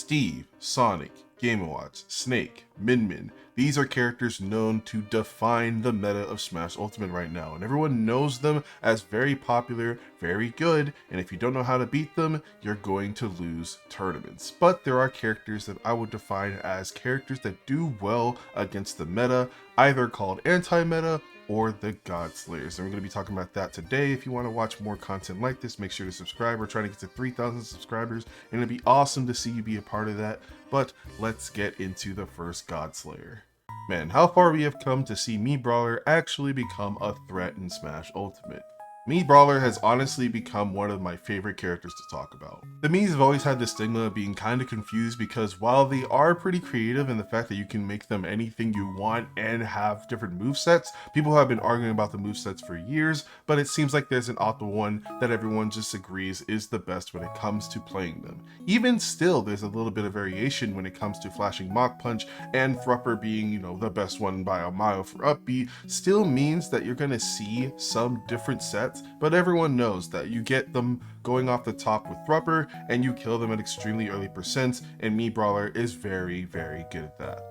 Steve, Sonic, Game & Watch, Snake, Min. These are characters known to define the meta of Smash Ultimate right now, and everyone knows them as very popular, very good, and if you don't know how to beat them, you're going to lose tournaments. But there are characters that I would define as characters that do well against the meta, either called anti-meta or the God Slayers. And we're going to be talking about that today. If you want to watch more content like this, make sure to subscribe. We're trying to get to 3,000 subscribers, and it'd be awesome to see you be a part of that. But let's get into the first God Slayer. Man, how far we have come to see Mii Brawler actually become a threat in Smash Ultimate. Mii Brawler has honestly become one of my favorite characters to talk about. The Miis have always had the stigma of being kind of confused because while they are pretty creative in the fact that you can make them anything you want and have different movesets, people have been arguing about the movesets for years, but it seems like there's an optimal one that everyone just agrees is the best when it comes to playing them. Even still, there's a little bit of variation when it comes to flashing Mach Punch, and Thrupper being, the best one by a mile for up B still means that you're going to see some different sets, but everyone knows that you get them going off the top with Thrupper and you kill them at extremely early percents, and Mii Brawler is very, very good at that.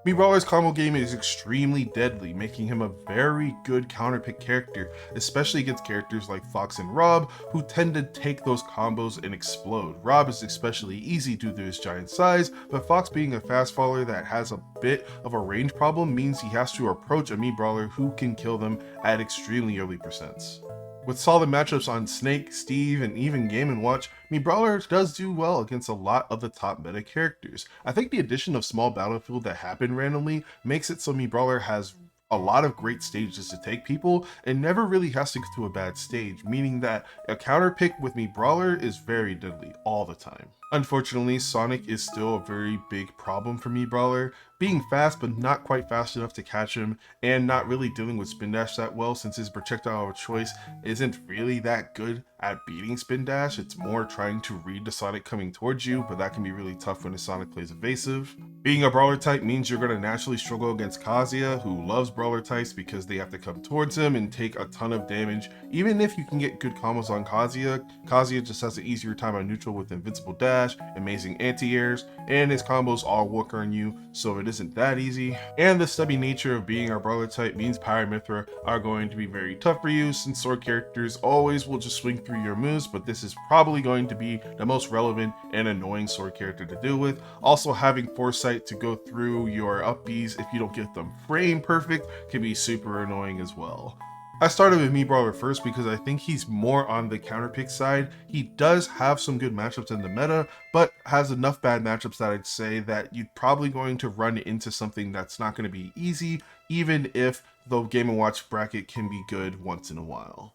Mii Brawler's combo game is extremely deadly, making him a very good counterpick character, especially against characters like Fox and Rob, who tend to take those combos and explode. Rob is especially easy due to his giant size, but Fox being a fast faller that has a bit of a range problem means he has to approach a Mii Brawler who can kill them at extremely early percents. With solid matchups on Snake, Steve, and even Game & Watch, Mii Brawler does do well against a lot of the top meta characters. I think the addition of small battlefield that happen randomly makes it so Mii Brawler has a lot of great stages to take people and never really has to get to a bad stage, meaning that a counter pick with Mii Brawler is very deadly all the time. Unfortunately, Sonic is still a very big problem for Mii Brawler, being fast but not quite fast enough to catch him, and not really dealing with Spin Dash that well since his projectile of choice isn't really that good at beating Spin Dash. It's more trying to read the Sonic coming towards you, but that can be really tough when the Sonic plays evasive. Being a Brawler type means you're going to naturally struggle against Kazuya, who loves Brawler types because they have to come towards him and take a ton of damage. Even if you can get good combos on Kazuya, Kazuya just has an easier time on neutral with Invincible Dash, amazing anti-airs, and his combos all work on you, so it isn't that easy. And the stubby nature of being our Brawler type means Pyra are going to be very tough for you, since sword characters always will just swing through your moves, but this is probably going to be the most relevant and annoying sword character to deal with. Also, having foresight to go through your up Bs if you don't get them frame perfect can be super annoying as well. I started with Mii Brawler first because I think he's more on the counterpick side. He does have some good matchups in the meta, but has enough bad matchups that I'd say that you're probably going to run into something that's not going to be easy, even if the Game & Watch bracket can be good once in a while.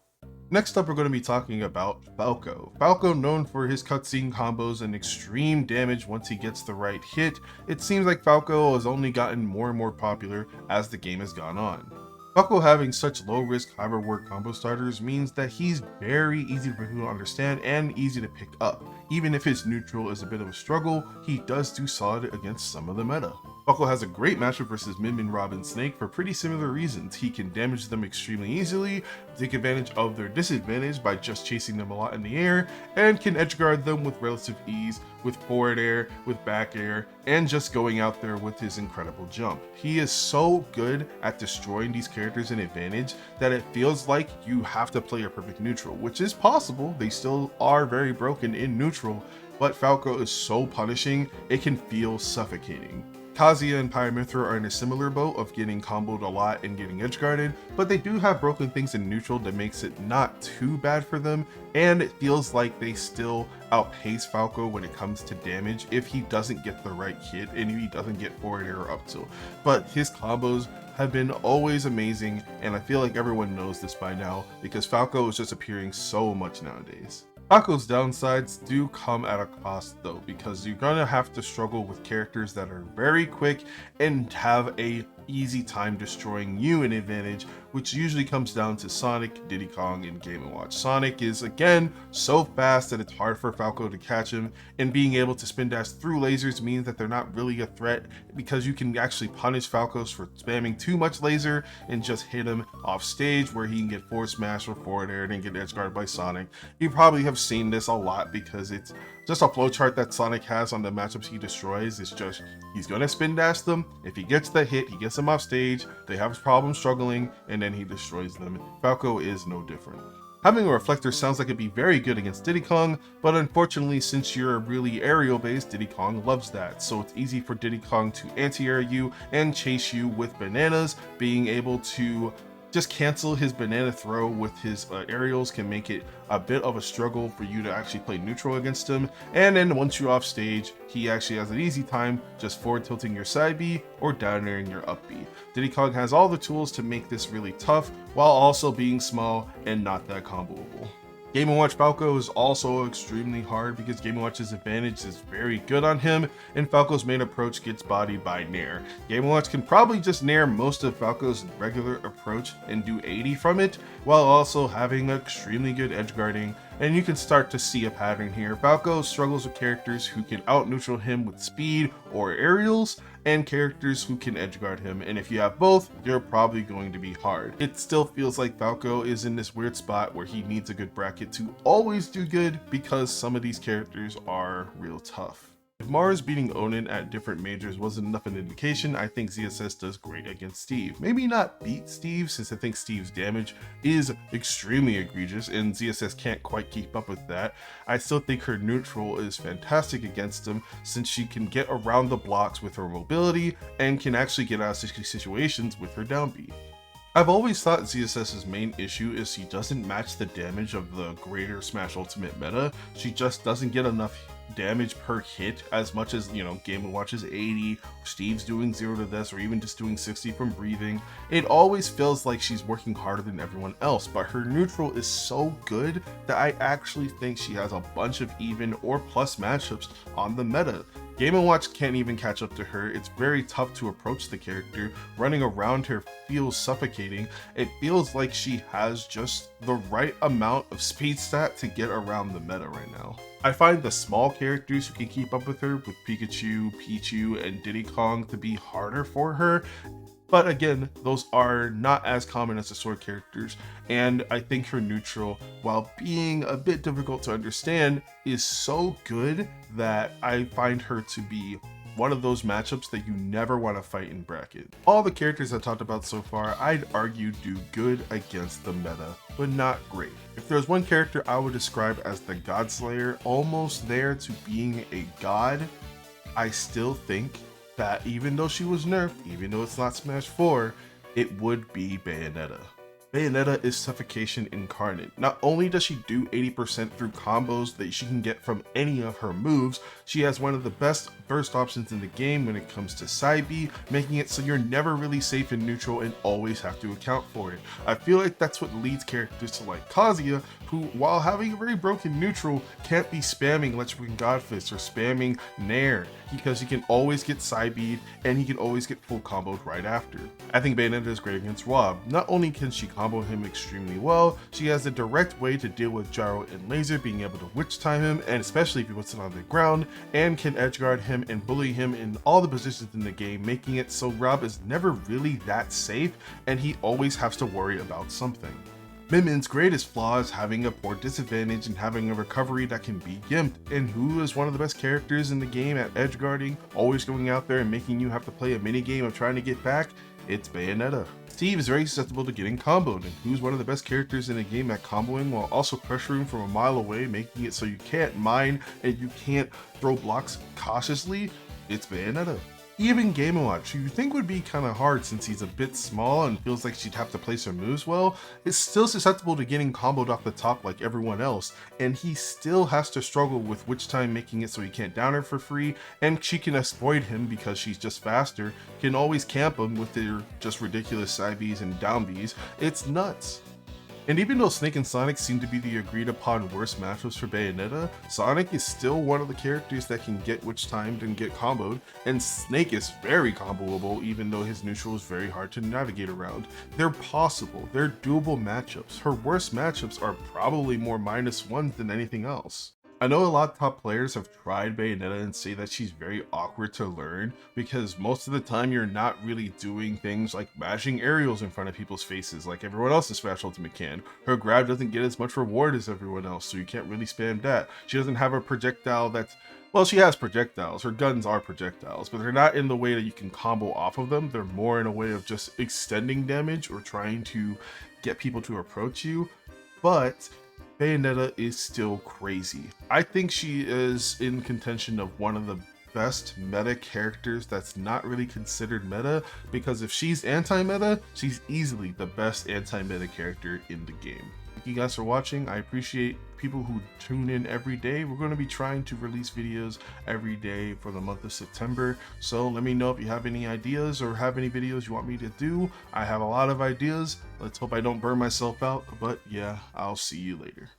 Next up, we're going to be talking about Falco. Falco, known for his cutscene combos and extreme damage once he gets the right hit. It seems like Falco has only gotten more and more popular as the game has gone on. Falco having such low risk hybrid work combo starters means that he's very easy for people to understand and easy to pick up. Even if his neutral is a bit of a struggle, he does do solid against some of the meta. Falco has a great matchup versus Min, Rob, and Snake for pretty similar reasons. He can damage them extremely easily, take advantage of their disadvantage by just chasing them a lot in the air, and can edgeguard them with relative ease, with forward air, with back air, and just going out there with his incredible jump. He is so good at destroying these characters in advantage that it feels like you have to play a perfect neutral, which is possible. They still are very broken in neutral, but Falco is so punishing, it can feel suffocating. Kazuya and Pyra are in a similar boat of getting comboed a lot and getting edgeguarded, but they do have broken things in neutral that makes it not too bad for them, and it feels like they still outpace Falco when it comes to damage if he doesn't get the right hit and if he doesn't get forward air or up tilt. But his combos have been always amazing, and I feel like everyone knows this by now because Falco is just appearing so much nowadays. Falco's downsides do come at a cost though, because you're gonna have to struggle with characters that are very quick and have a easy time destroying you in advantage, which usually comes down to Sonic, Diddy Kong, and Game & Watch. Sonic is again so fast that it's hard for Falco to catch him, and being able to spin dash through lasers means that they're not really a threat because you can actually punish Falcos for spamming too much laser and just hit him off stage where he can get forward smash or forward air and get edge guarded by Sonic. You probably have seen this a lot because it's Just a flowchart that Sonic has on the matchups he destroys is just, he's gonna spin dash them, if he gets the hit, he gets them off stage, they have problems struggling, and then he destroys them. Falco is no different. Having a reflector sounds like it'd be very good against Diddy Kong, but unfortunately since you're really aerial based, Diddy Kong loves that, so it's easy for Diddy Kong to anti-air you and chase you with bananas. Being able to just cancel his banana throw with his aerials can make it a bit of a struggle for you to actually play neutral against him. And then once you're off stage, he actually has an easy time just forward tilting your side B or down airing your up B. Diddy Kong has all the tools to make this really tough while also being small and not that comboable. Game & Watch Falco is also extremely hard because Game & Watch's advantage is very good on him, and Falco's main approach gets bodied by Nair. Game & Watch can probably just Nair most of Falco's regular approach and do 80 from it, while also having extremely good edge guarding, and you can start to see a pattern here. Falco struggles with characters who can out-neutral him with speed or aerials, and characters who can edgeguard him, and if you have both, you're probably going to be hard. It still feels like Falco is in this weird spot where he needs a good bracket to always do good because some of these characters are real tough. If Mars beating Onin at different majors wasn't enough of an indication, I think ZSS does great against Steve. Maybe not beat Steve, since I think Steve's damage is extremely egregious and ZSS can't quite keep up with that. I still think her neutral is fantastic against him, since she can get around the blocks with her mobility and can actually get out of sticky situations with her down B. I've always thought ZSS's main issue is she doesn't match the damage of the greater Smash Ultimate meta. She just doesn't get enough damage per hit as much as, you know, Game & Watch's 80, Steve's doing 0 to this, or even just doing 60 from breathing. It always feels like she's working harder than everyone else, but her neutral is so good that I actually think she has a bunch of even or plus matchups on the meta. Game & Watch can't even catch up to her. It's very tough to approach the character. Running around her feels suffocating. It feels like she has just the right amount of speed stat to get around the meta right now. I find the small characters who can keep up with her, with Pikachu, Pichu, and Diddy Kong, to be harder for her. But again, those are not as common as the sword characters, and I think her neutral, while being a bit difficult to understand, is so good that I find her to be one of those matchups that you never want to fight in bracket. All the characters I talked about so far, I'd argue do good against the meta, but not great. If there's one character I would describe as the God Slayer, almost there to being a god, I still think that even though she was nerfed, even though it's not Smash 4, it would be Bayonetta. Bayonetta is suffocation incarnate. Not only does she do 80% through combos that she can get from any of her moves, she has one of the best burst options in the game when it comes to side B, making it so you're never really safe in neutral and always have to account for it. I feel like that's what leads characters to like Kazuya, who, while having a very broken neutral, can't be spamming Electric Godfist or spamming Nair, because he can always get side B'd and he can always get full comboed right after. I think Bayonetta is great against Rob. Not only can she combo him extremely well, she has a direct way to deal with gyro and laser, being able to witch time him, and especially if he puts it on the ground, and can edge guard him and bully him in all the positions in the game, making it so Rob is never really that safe and he always has to worry about something. Min Min's greatest flaw is having a poor disadvantage and having a recovery that can be gimped, and who is one of the best characters in the game at edge guarding, always going out there and making you have to play a mini game of trying to get back? It's Bayonetta. Steve is very susceptible to getting comboed, and who's one of the best characters in the game at comboing while also pressuring from a mile away, making it so you can't mine and you can't throw blocks cautiously? It's Bayonetta. Even Game & Watch, who you think would be kind of hard since he's a bit small and feels like she'd have to place her moves well, is still susceptible to getting comboed off the top like everyone else, and he still has to struggle with witch time, making it so he can't down her for free, and she can exploit him because she's just faster, can always camp him with their just ridiculous side Bs and down Bs. It's nuts. And even though Snake and Sonic seem to be the agreed upon worst matchups for Bayonetta, Sonic is still one of the characters that can get witch timed and get comboed, and Snake is very comboable even though his neutral is very hard to navigate around. They're possible, they're doable matchups. Her worst matchups are probably more -1s than anything else. I know a lot of top players have tried Bayonetta and say that she's very awkward to learn because most of the time you're not really doing things like mashing aerials in front of people's faces like everyone else in Smash Ultimate can. Her grab doesn't get as much reward as everyone else, so you can't really spam that. She doesn't have a projectile that's, well, she has projectiles. Her guns are projectiles, but they're not in the way that you can combo off of them. They're more in a way of just extending damage or trying to get people to approach you. But Bayonetta is still crazy. I think she is in contention of one of the best meta characters that's not really considered meta, because if she's anti-meta, she's easily the best anti-meta character in the game. Thank you guys for watching. I appreciate people who tune in every day. We're going to be trying to release videos every day for the month of September, so let me know if you have any ideas or have any videos you want me to do. I have a lot of ideas. Let's hope I don't burn myself out, but yeah, I'll see you later.